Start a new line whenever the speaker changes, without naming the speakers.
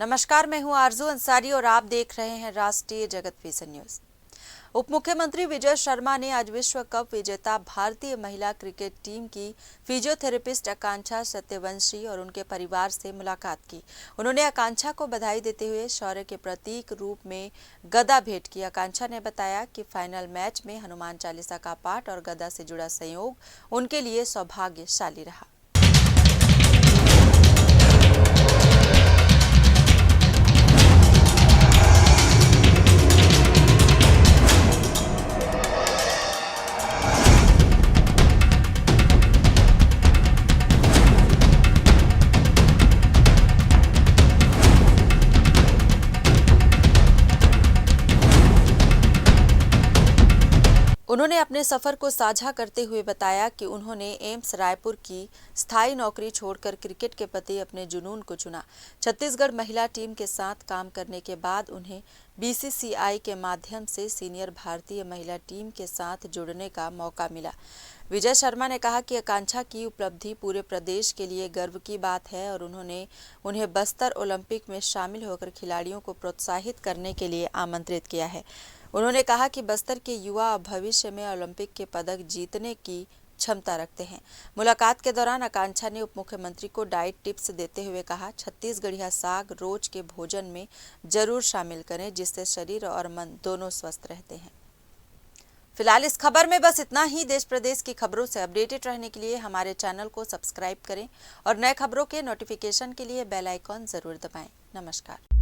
नमस्कार, मैं हूं आरजू अंसारी और आप देख रहे हैं राष्ट्रीय जगत विजन न्यूज। उप मुख्यमंत्री विजय शर्मा ने आज विश्व कप विजेता भारतीय महिला क्रिकेट टीम की फिजियोथेरेपिस्ट आकांक्षा सत्यवंशी और उनके परिवार से मुलाकात की। उन्होंने आकांक्षा को बधाई देते हुए शौर्य के प्रतीक रूप में गदा भेंट की। आकांक्षा ने बताया कि फाइनल मैच में हनुमान चालीसा का पाठ और गदा से जुड़ा संयोग उनके लिए सौभाग्यशाली रहा। उन्होंने अपने सफर को साझा करते हुए बताया कि उन्होंने एम्स रायपुर की स्थायी नौकरी छोड़कर क्रिकेट के प्रति अपने जुनून को चुना। छत्तीसगढ़ महिला टीम के साथ काम करने के बाद उन्हें बीसीसीआई के माध्यम से सीनियर भारतीय महिला टीम के साथ जुड़ने का मौका मिला। विजय शर्मा ने कहा कि आकांक्षा की उपलब्धि पूरे प्रदेश के लिए गर्व की बात है और उन्होंने उन्हें बस्तर ओलंपिक में शामिल होकर खिलाड़ियों को प्रोत्साहित करने के लिए आमंत्रित किया है। उन्होंने कहा कि बस्तर के युवा भविष्य में ओलंपिक के पदक जीतने की क्षमता रखते हैं। मुलाकात के दौरान आकांक्षा ने उप मुख्यमंत्री को डाइट टिप्स देते हुए कहा, छत्तीसगढ़िया साग रोज के भोजन में जरूर शामिल करें, जिससे शरीर और मन दोनों स्वस्थ रहते हैं। फिलहाल इस खबर में बस इतना ही। देश प्रदेश की खबरों से अपडेटेड रहने के लिए हमारे चैनल को सब्सक्राइब करें और नए खबरों के नोटिफिकेशन के लिए बेल आइकॉन जरूर दबाएं। नमस्कार।